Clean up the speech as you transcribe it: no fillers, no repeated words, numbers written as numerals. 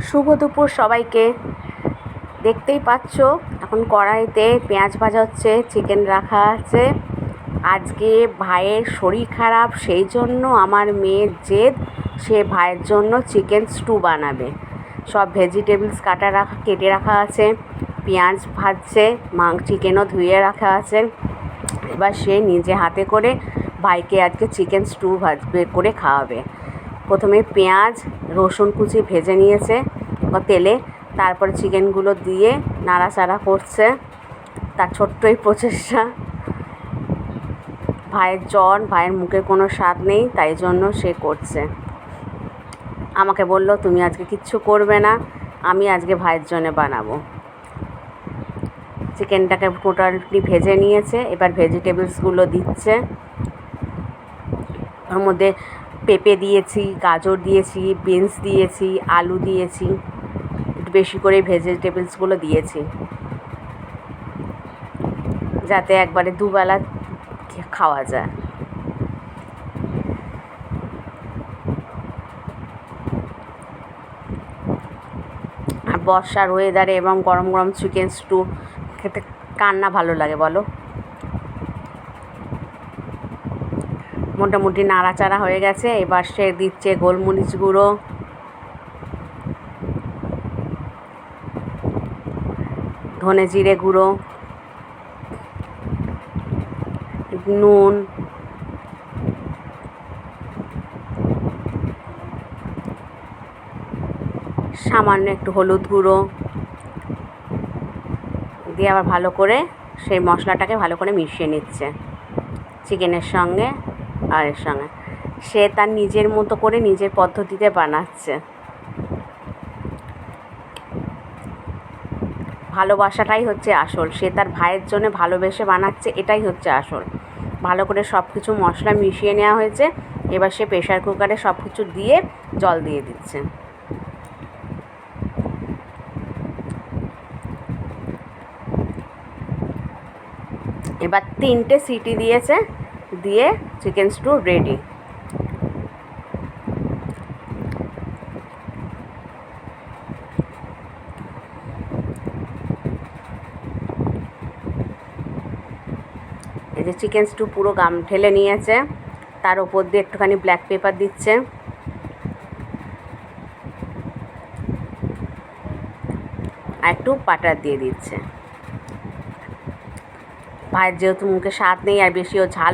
শুভ দুপুর সবাইকে। দেখতেই পাচ্ছ এখন কড়াইতে পেঁয়াজ ভাজা হচ্ছে, চিকেন রাখা আছে। আজকে ভাইয়ের শরীর খারাপ, সেই জন্য আমার মেয়ের জেদ, সে ভাইয়ের জন্য চিকেন স্টু বানাবে। সব ভেজিটেবলস কেটে রাখা আছে, পেঁয়াজ ভাজছে, চিকেনও ধুয়ে রাখা আছে। এবার সে নিজে হাতে করে ভাইকে আজকে চিকেন স্টু করে খাওয়াবে। প্রথমে পেঁয়াজ রসুন কুচি ভেজে নিয়েছে তেলে, তারপরে চিকেনগুলো দিয়ে নাড়াচাড়া করছে। তার ছোট্ট এই প্রচেষ্টা। ভাইয়ের মুখে কোনো স্বাদ নেই, তাই জন্য সে করছে। আমাকে বলল, তুমি আজকে কিচ্ছু করবে না, আমি আজকে ভাইয়ের জন্য বানাবো। চিকেনটাকে টোটালি ভেজে নিয়েছে, এবার ভেজিটেবলসগুলো দিচ্ছে। ওর মধ্যে পেঁপে দিয়েছি, গাজর দিয়েছি, বিনস দিয়েছি, আলু দিয়েছি, একটু বেশি করে ভেজিটেবলসগুলো দিয়েছি যাতে একবারে দুবেলা খাওয়া যায়। আর বর্ষার ওয়েদারে এবং গরম গরম চিকেন স্টু খেতে কার না ভালো লাগে বলো। মোটামুটি নাড়াচাড়া হয়ে গেছে, এবার সে দিচ্ছে গোলমরিচ গুঁড়ো, ধনে জিরে গুঁড়ো, নুন, সামান্য একটু হলুদ গুঁড়ো দিয়ে আবার ভালো করে সেই মশলাটাকে ভালো করে মিশিয়ে নিচ্ছে চিকেনের সঙ্গে আর এর সঙ্গে। সে তার নিজের মতো করে নিজের পদ্ধতিতে বানাচ্ছে। ভালোবাসাটাই হচ্ছে আসল। সে তার ভাইয়ের জন্য ভালোবেসে বানাচ্ছে, এটাই হচ্ছে আসল। ভালো করে সব কিছু মশলা মিশিয়ে নেওয়া হয়েছে, এবার সে প্রেশার কুকারে সব কিছু দিয়ে জল দিয়ে দিচ্ছে। এবার 3টে সিটি দিয়েছে, দিয়ে চিকেন স্টু রেডি। এই যে চিকেন স্টু পুরো ঢেলে নিয়েছে, তার ওপর দিয়ে একটুখানি ব্ল্যাক পেপার দিচ্ছে, আর একটু বাটার দিয়ে দিচ্ছে। ভাইয়ের যেহেতু মুখে স্বাদ নেই আর বেশিও ঝাল